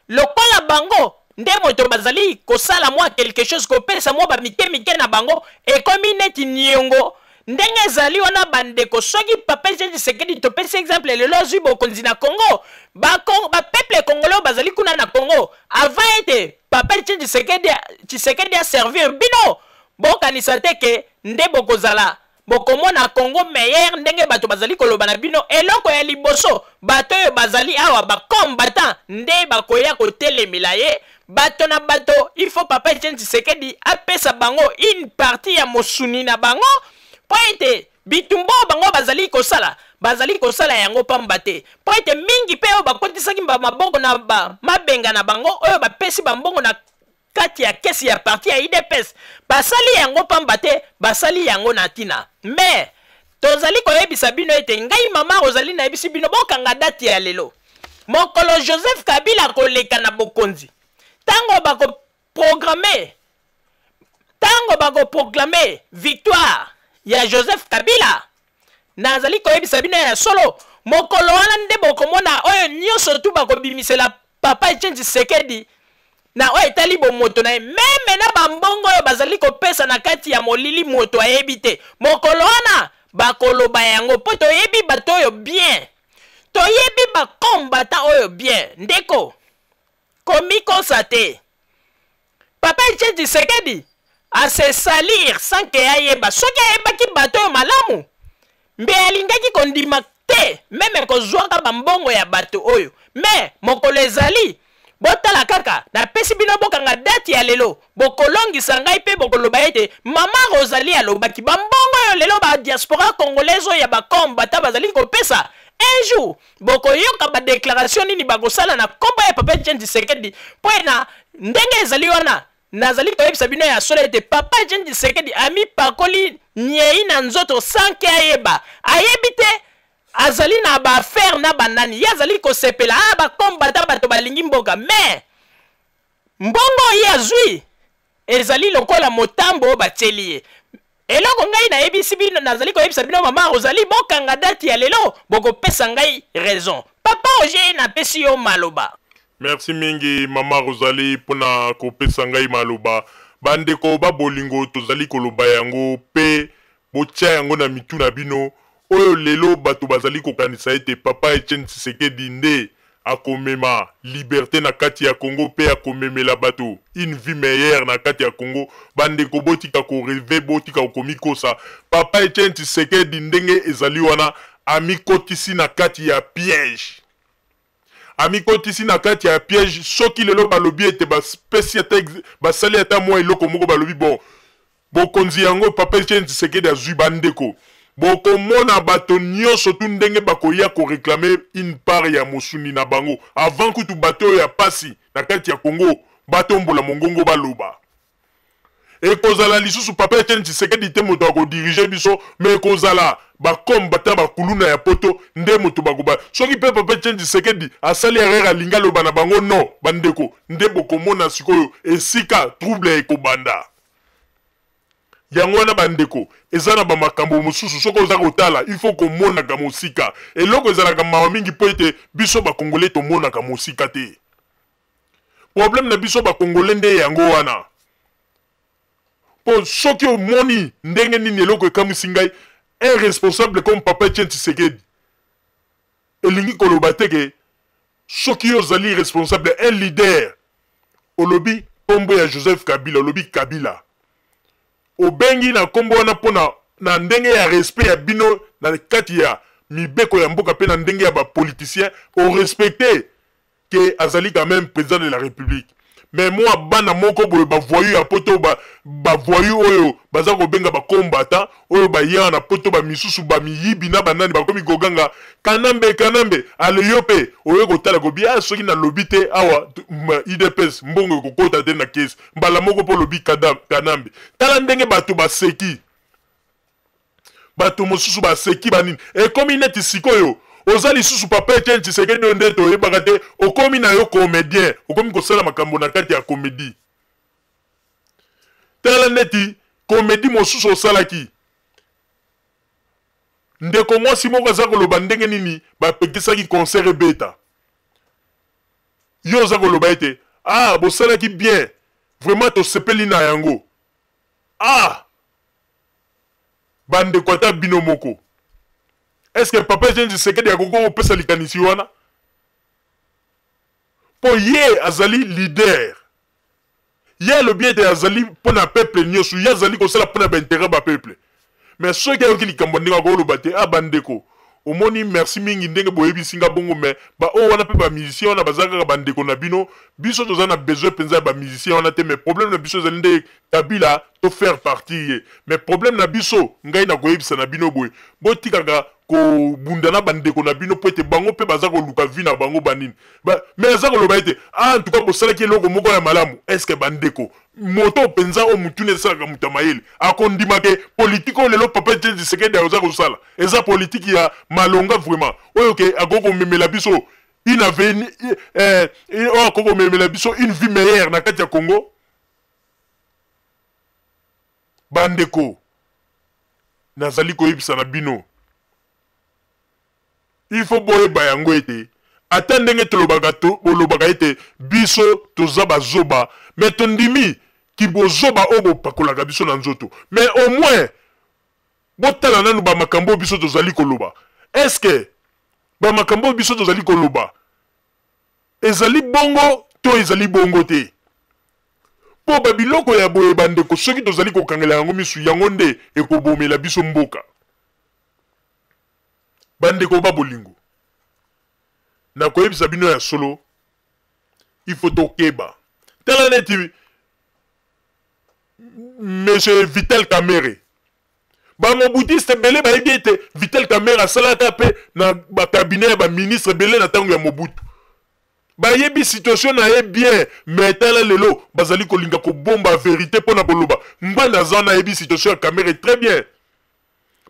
lokola bango nde moto bazali kosala mwa quelque chose kopesa mwa ba mike na bango et comme niongo ndenge ezali wana bandeko soki Papa Etienne Tshisekedi topesi exemple lelo zwi bokonzi na Congo ba peuple congolais bazali kuna na Congo avant ete Papa Etienne Tshisekedi a servir bino bokanisa te ke nde bokozala bokomona Congo meilleur ndenge bato bazali koloba na bino eloko ya liboso bato oyo bazali awa ba combattant nde bakoya kotelemela ye bato na bato il faut Papa Etienne Tshisekedi apesa bango une partie ya mosuni na bango po ete bitumbo bango bazali kosala yango pamba te po ete mingi pe oyo bakotisaki mabongo na mabenga na bango oyo bapesi bambongo na kati ya kesi ya parti ya IDPS basali yango pamba te basali yango na tina mais tozali koyebisa bino ete ngai mama Rosalie na yebisi bino bokanga date ya lelo mokolo Joseph Kabila koleka na bokonzi tango bako proclamer victoire ya Joseph Kabila nazali koyebisa bino ya solo mokolo wana nde bokomona oyo nyonso tu bakobimisela Papa Etienne Tshisekedi na oyo etali bomoto na ye meme na bambongo oyo bazali kopesa na kati ya molili moto ayebi te mokolo wana bakoloba yango po toyebi bato oyo bien toyebi bakombata oyo bien ndeko komikosa te Papa Etienne Tshisekedi ase salir sans que ayeba soki ayebaki bato oyo malamu mbe alingaki kondima te meme kozwaka bambongo ya bato oyo me mokolo ezali botala kaka napesi bino bokanga date ya lelo bokolongisa ngai pe bokoloba ete mama Rosalie alobaki bambongo oyo lelo ba diaspora congolaise oyo ya bakombata bazali kopesa un jour bokoyoka badéclaration nini bakosala na kombo ya Papa Etienne Tshisekedi po na ndenge ezali wana nazali koyebisa bino ya solo ete Papa Etienne Tshisekedi ami pakoli nyei na nzoto sanke ayeba ayebi te azali na ba affaire na banani yazali kosepela bakombata bato balingi mboka mais mbongo ye azwi ezali lokola motambo batieli ye eloko ngai nayebisi bino nazali koyebisa bino mama Rosalie bokanga date ya lelo bokopesa ngai raison Papa Roger napesi yo maloba. Merci mingi mama Rosalie pona kopesa ngai maloba bandeko babolingo tozali koloba yango pe botia yango na mitu na bino oyo lelo bato bazali kokanisa ete Papa Etienne Tshisekedi nde akomema liberté na kati ya Congo pe akomemela bato une vie meilleure na kati ya Congo bandeko botika ko rêver botika komikosa Papa Etienne Tshisekedi ndenge ezali wana amikotisi na kati ya piège amikotisi na kati ya piège soki lelo balobi ete bapesi ata basali ata mwa eloko moko balobi bon bokonzi yango Papa Etienne Tshisekedi azwi bandeko bokomona bato nyonso tu ndenge bakoya koreklame une part ya mosuni na bango avant kutu bato ya pasi na kati ya Congo batombola mongongo baloba ekozala lisusu Papa Etienne Tshisekedi te moto akodirige biso mais ekozala bakombata bakuluna ya poto nde moto bakoba soki pe Papa Etienne Tshisekedi asali erreur alinga loba na bango non bandeko nde bokomona sikoyo esika trouble ekobanda yango wana bandeko ezana ba makambo mosusu soko oza kotala il faut komonaka mosika eloko ezalaka mawa mingi po ete biso bakongole tomonaka mosika te problème na biso bakongole nde yango wana po soki omoni ndenge nini eloko ekamwisi ngai un responsable comme Papa Etienne Tshisekedi elingi koloba teke soki ozali responsable un leader olobi kombo ya Joseph Kabila olobi Kabila obengi na kombo wana pona na ndenge ya respect ya bino na kati ya mibeko ya mboka pe na ndenge ya ba politicien au respecter que azali quand même président de la République mais moi bana moko boye ba voyou ya poto ba voyou oyo baza ko benga ba combattant oyo ba yana poto ba misusu ba miyibi na banani ba komi goganga kanambe ale yope oyo ko tala ko bia soki na lobite awa IDPS mbongo ko kota te na case mbala moko po lobi kanambe tala ndenge bato ba seki bato mosusu ba seki banini e komi neti sikoyo ozali susu Papa Etienne Tshisekedi nde to yebaka te okomi na yo comédien okomi kosala makambo na kati ya comédie tala neti comédie mosusu osalaki ndeko mwasi moko aza koloba ndenge nini bapekisaki concert ebeta yo oza koloba ete ah bosalaki bien vraiment tosepeli na yango ah bandeko ata bino moko est-ce que papa Etienne Tshisekedi akoko kopesa likanisi wana po ye azali leader ye alobi ete azali mpona peuple nyonso ye azali kosala mpona baintérêt bapeuple mais soki ayoki likambo ndenge akoloba te ah bandeko omoni merci mingi ndenge boyebisinga bongo mais oyo wana mpe bamusicien wana baza kaka bandeko na bino biso toza na besoin mpenza ya bamusicien wana te mais problème na biso ezali nde kabila to faire partie ye mais problème na biso ngai na koyebisa na bino boye botikaka kobunda na bandeko na bino po ete bango mpe baza koluka vi na bango banini mais aza koloba ete ah en tout cas bosalaki eloko moko ya malamu est ce que bandeko moto mpenza o mutune esalaka moto ya mayele akondimake politike oyo lelo papa Etienne Tshisekedi aza kosala eza politike ya malonga vraiment oyo ke akoki komemela biso oyo akoki komemela biso une vie meilleure na kati ya Congo bandeko nazali koyebisa na bino il faut boyeba yango ete ata ndenge bolobaka ete biso toza bazoba mais tondimi ki bozoba oyo bopakolaka biso na nzoto mais au moins botala nanu bamakambo biso tozali koloba est-ce que bamakambo biso tozali koloba ezali bongo to ezali bongo te po babiloko ya boye bandeko soki tozali kokangela yango misu yango nde ekobomela biso mboka bandeko babolingo na koyebisa bino ya solo il faut tokeba tala neti monsieur Vital Kamerhe bamobutiste bele bayebi ete Vital Kamerhe asalaka mpe na bakabinet ya baministre bele na ntango ya Mobutu bayebi situation na ye bien mais tala lelo bazali kolinga kobomba vérité mpona koloba mbanda aza nayebi situation ya Kamerhe très bien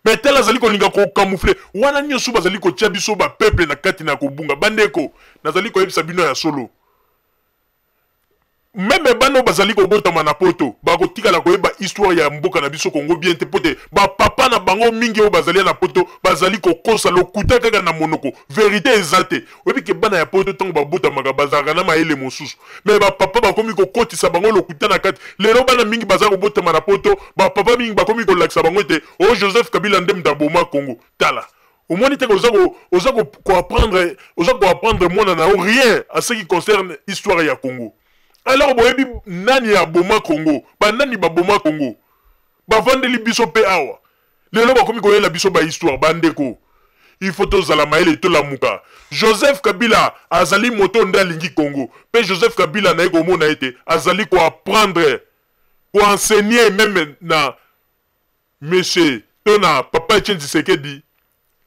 mais tala azali kolinga kocamoufle wana nyonso bazali kotia biso bapeuple na kati na kobunga bandeko nazali koyebisa bino ya solo meme bano bazali kobotama na poto bakotikala koyeba histoire ya mboka na biso Congo bien te pote bapapa na bango mingi oyo bazali na poto bazali kokosa lokuta kaka na monoko vérité eza te oyebi ke bana ya poto ntango babotamaka bazalaka na mayele mosusu mais bapapa bakomi kokotisa bango lokuta na kati lelo bana mingi baza kobotama na poto bapapa mingi bakomi kolakisa bango ete o Joseph Kabila nde mutu aboma Congo tala omoni te oza koapprendre mwana na o rien à ce qui concerne histoire ya Congo. Alors boyebi nani ya boma Congo banani baboma Congo bavandeli biso pe awa lelo bakomi koyela biso ba histoire bandeko il faut tozala mayele tolamuka Joseph Kabila azali moto nde alingi Congo pe Joseph Kabila na ekomona ete azali koapprendre koenseigner même na monsieur tona papa Etienne Tshisekedi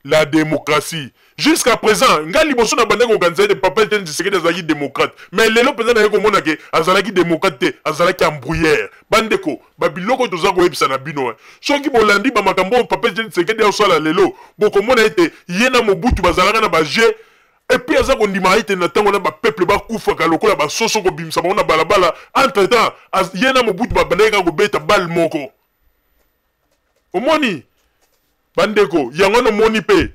la démocratie. Jusqu'à présent, ngali boso na bandeko organiser de papa Etienne Tshisekedi azalaki démocrate. Mais lelo penza na yeko mona ke azalaki démocrate te, azalaki embrouillère. Bandeko, babiloko toza ko yebisa na bino. Soki bolandi ba makambo papa Etienne Tshisekedi osala lelo, boko mona ete yena Mobutu bazalaka na ba jeu. Et puis aza ko ndima ite na tango na ba peuple ba kufa ka lokola ba soso ko bimsa ba na balabala. Entre temps, yena Mobutu ba bandeka ko beta bal moko. Omoni bandeko, yango no moni pe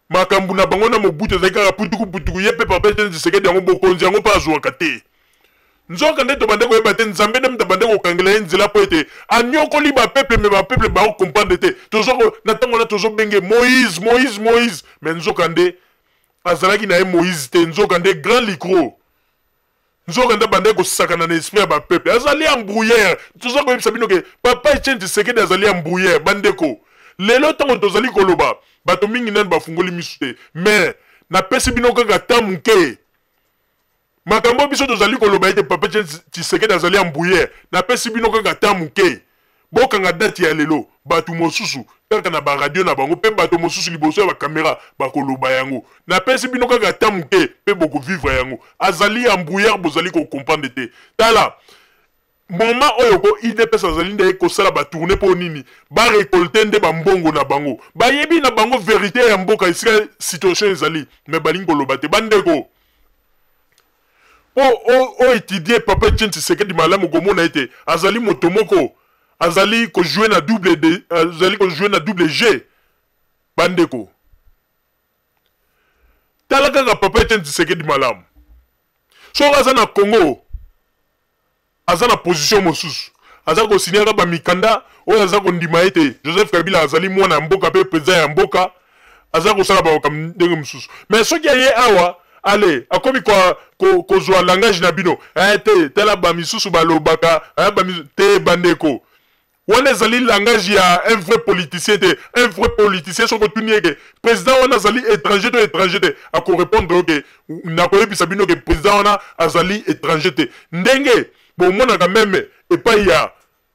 makambu na bango na Mobutu ezali kaka putuku ye pe papa Etienne Tshisekedi yango bokonzi yango pa azwaka te nzoka nde tobande koyeba te nzambe nde mutu abande kokangela ye nzela po ete anyokoli bapeuple me bapeuple bakokomprendre te na ntango wana tozobenge Moïse me nzoka nde azalaki na ye Moïse te nzoka nde grand licro nzoka nde abande kosakana na esprit ya bapeuple azali embrouillère toza koyebisa bino ke papa Etienne Tshisekedi azali embrouillère bandeko lelo ntango tozali koloba bato mingi nani bafungoli misu te mais napesi bino kaka ta muke makambo biso tozali koloba ete papa Tshisekedi azali embrouillère napesi bino kaka ta muke bokanga date ya lelo bato mosusu kaka na baradio na bango mpe bato mosusu liboso ya bakamera bakoloba yango napesi bino kaka ta muke mpe bokovivre yango azali embrouillère bozali kokomprendre te tala moment oyo ko IDPS azali nde kosala ba tourner po nini ba récolter nde ba mbongo na bango bayebi na bango vérité ya mboka isika situation ezali mais balingi koloba te bandeko o étudier papa Etienne Tshisekedi malamu komona ete azali moto moko azali ko jouer na double G bandeko tala kaka papa Etienne Tshisekedi malamu soki aza na Congo aza na position mosusu aza kosinyaka bamikanda oyo aza kondima ete Joseph Kabila azali mwana ya mboka mpe président ya mboka aza kosala bakoka ndenge mosusu mais soki aye awa ale akomi kozwa langage na bino te tala bamisusu balobaka te bandeko wana ezali langage ya un vrai politicien te un vrai politicien soko tuni eke président wana azali étranger to étranger te akorépondre oke nakoyebisa bino ke président wana azali étranger te ndenge bomonaka meme epai ya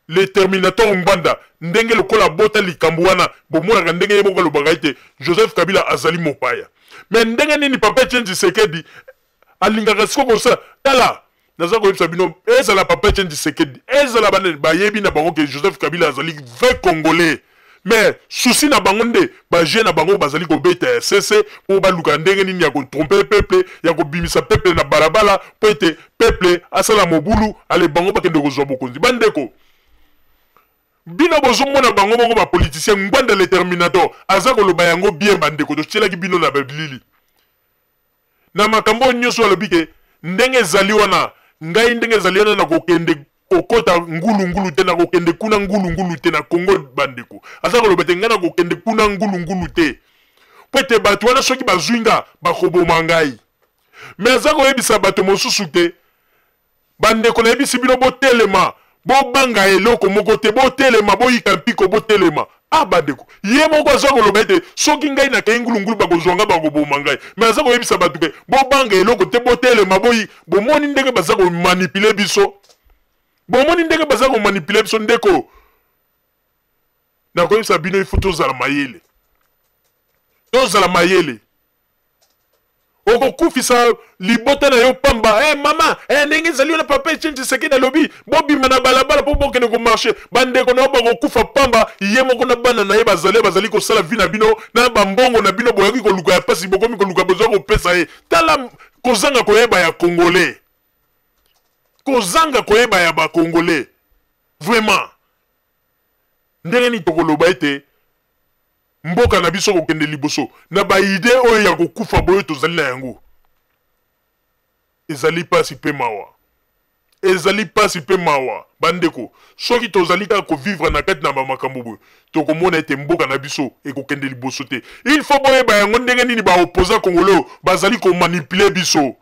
le terminator Mbanda ndenge lokola bota likambo wana bomonaka ndenge ye moko alobaka ete Joseph Kabila azali mopaya mais ndenge nini papa Etienne Tshisekedi alingaka siko kosa tala naza koyebisa bino ezala papa Etienne Tshisekedi ezala bayebi na bango ke Joseph Kabila azali vrai congolais mais souci na bango nde baje na bango bazali kobeta sese po baluka ndenge nini ya kotrompe peuple ya kobimisa peuple na balabala po ete peuple asala mobulu ale bango bakende kozwa bokonzi bandeko bino bozomona bango moko bapoliticien Mbanda le terminator aza koloba yango bien bandeko totielaki bino na babilili na makambo nyonso alobi ke ndenge ezali wana ngai ndenge ezali wana na kokende kokota ngulu te na kokende kuna ngulu te na Congo bandeko aza koloba te ngai na kokende kuna ngulu te po ete bato wana soki bazwinga bakoboma ngai mais aza koyebisa bato mosusu te bandeko nayebisi bino botelema bobanga eloko moko te botelema boyika mpiko botelema bandeko ye moko aza koloba ete soki ngai nakei ngulungulu bakozwanga bakoboma ngai mais aza koyebisa bato ke bobanga eloko te botelema bomoni ndenge baza komanipule biso bomoni ndenge baza komanipule biso ndeko nakoyebisa bino ifo tozala mayele okokufisa libota na yo pamba mama ndenge ezali na papa Etienne Tshisekedi alobi bobima na balabala po bokende komarche bandeko na yo bakokufa pamba ye moko na bana na ye bazali kosala vi na bino na bambongo na bino boyaki koluka ya pasi bokomi koluka bozwa kopesa ye tala kozanga koyeba ya congolais kozanga koyeba ya bakongolais vraiment ndenge ni tokoloba ete mboka na biso kokende liboso na baide oyo ya kokufa boyo tozali na yango ezali pasi pe mawa bandeko soki tozali kaka kovivre na kati na bamakambo boyo tokomona ete mboka na biso ekokende liboso te il faut boyeba yango ndenge nini baopposa congolais bazali komanipule biso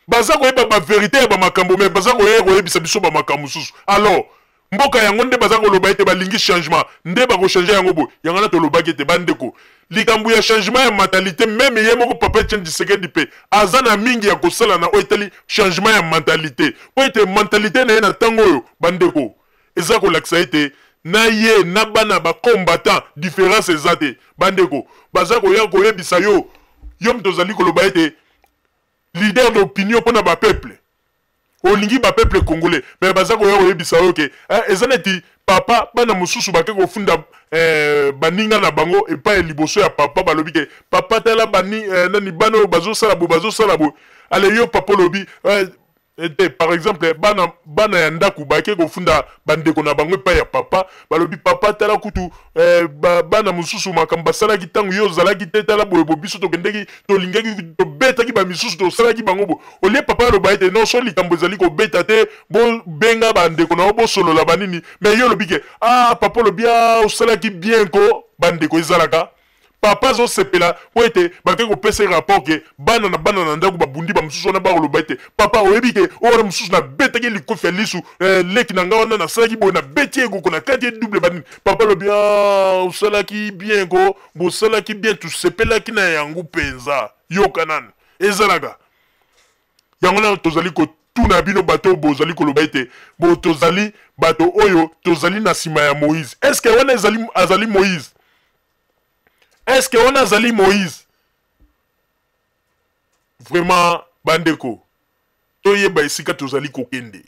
baza koyeba baverité ya bamakambo me baza koyebisa biso bamakambo mosusu alors mboka yango nde baza koloba ete balingi changement nde bakochange yango boye yango na tolobaki ete bandeko likambo ya changement ya mentalité meme ye moko papa Etienne Tshisekedi mpe aza na mingi ya kosala na oyo etali changement ya mentalité po ete mentalité na ye na ntango oyo bandeko eza kolakisa ete na ye na bana bacombattant différence eza te bandeko baza koya koyebisa yo tozali koloba ete leader d'opinion mpona bapeuple olingi bapeuple congolais mais baza koya koyebisa yo ke eza neti papa bana mosusu bake kofunda baninga na bango epai liboso ya papa balobi ke papa tala nani bana oyo bazosala bo ale yo papa lobi par exemple bana ya ndaku bake kofunda bandeko na bango epai ya papa balobi papa tala kutu bana mosusu makambo basalaki ntango yo ozalaki te tala boye biso tokendeki tolingaki tobetaki bamisusu tosalaki bango bo olie papa aloba ete non so likambo ezali kobeta te bobenga bandeko na yo bosolola banini mais yo olobi ke papa olobi osalaki bien ko bandeko ezalaka papa azosepela po ete bake kopesa rapport ke bana na ndako babundi bamosusu wana bakoloba ete papa oyebi ke oyo wana mosusu nabetaki likofi ya lisu leki na nga wana nasalaki boye nabeti ekoko na kati ye double banini papa alobi osalaki bien ko bosalaki bien tosepelaki na yango mpenza yoka nani ezalaka yango na tozali kotuna bino bato oyo bozali koloba ete tozali bato oyo tozali na nsima ya Moïse eske wana azali Moïse est-ce que on a zali Moïse vraiment bandeko toyeba esika tozali kokende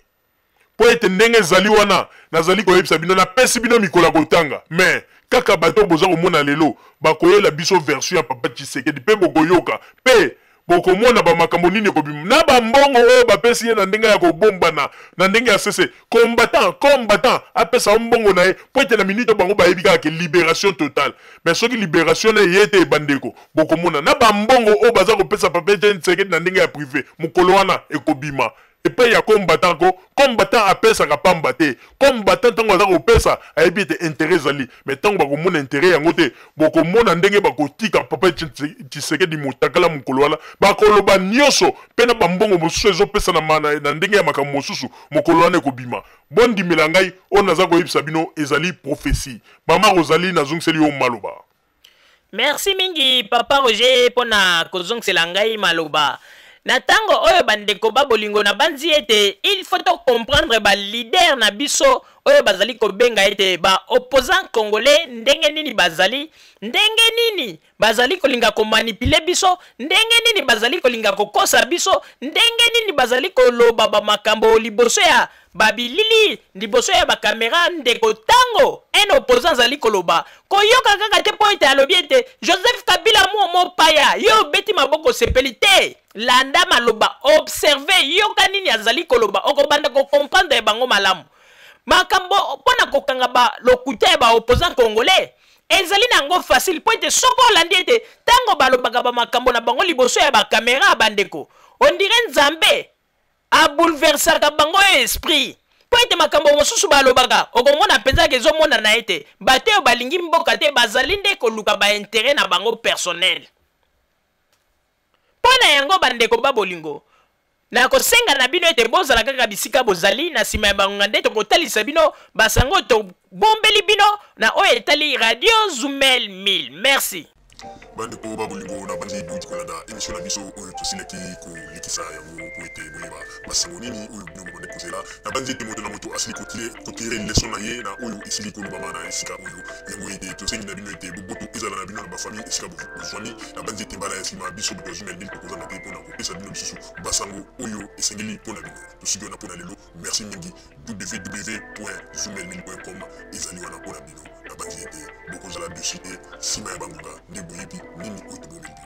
po ete ndenge zali wana nazali koyebisa bino na pesi bino mikolo kotanga mais kaka bato boza komona lelo bakoyela biso version ya papa Tshisekedi pe bokoyoka pe bokomona bamakambo nini ekobima na bambongo oyo bapesi ye na ndenge ya kobombana na ndenge ya sese combattant apesa mbongo na ye po ete na minute bango bayebi kaka ke libération totale mais soki libération na ye ete ebandeko bokomona na bambongo oyo baza kopesa Papa Tshisekedi na ndenge ya privé mokolo wana ekobima epai ya combattant apesaka pamba te combattant ntango aza kopesa ayebi ete intérêt ezali mais ntango bakomona intérêt yango te bokomona ndenge bakotika Papa Tshisekedi motakala mokolo wana bakoloba nyonso mpe na bambongo mosusu ezopesa na ndenge ya makambo mosusu mokolo wana ekobima bondimela ngai oyo naza koyebisa bino ezali prophétie mama Rosalie nazongiseli yo maloba. Merci mingi Papa Roger pona kozongisela ngai maloba. Na tango oyo bandeko babolingo na banzi ete il faut comprendre ba leader na biso oyo bazali kobenga ete ba opposant congolais ndenge nini bazali kolinga ko manipuler biso ndenge nini bazali kolinga kokosa biso ndenge nini bazali koloba ba makambo liboso ya babilili liboso ya ba kamera ndeko tango un opposant zali koloba koyoka kaka te po ete alobi ete Joseph Kabila mo paya yo beti maboko sepelite landa maloba observer yoka nini azali koloba okobanda ko comprendre bango malamu makambo pona kokanga ba lokuta ba opposant congolais ezali nango facile po ete soko olandi ete tango balobaka ba makambo na bango liboso ya ba kamera bandeko on dirait nzambe a bouleversaka bango esprit po ete makambo mosusu balobaka okomona mpenza ke ezomona na ete bato oyo balingi mboka te bazali nde koluka ba intérêt na bango personnel pona yango bandeko babolingo na kosenga na bino ete bozala kaka bisika bozali na sima ya bangonga nde tokotalisa bino basango to bombeli bino na oyo etali Radio Zumel 1000. Merci. bandeko babolingo na banzi duti kolanda émission na biso oyo tosilaki kolikisa yango po ete boyeba basango nini oyo bino bobande kozela na banzi ete moto na moto asili kotire leson na ye na oyo esili kolobama na esika oyo yango ete tosengi na bino ete boboto ezala na bino na bafamille esika bozwani na banzi ete mbala ya nsima biso boto ya Zumel 1000 tokozanga te mpona kopesa bino lisusu basango oyo esengeli mpona bino tosiki wana mpona lelo merci mingi www.zumel1000.com ezali wana mpona bino na banzi ete bokozala dessus te nsima ya bangonga nde boyebi nini oyo tobomeli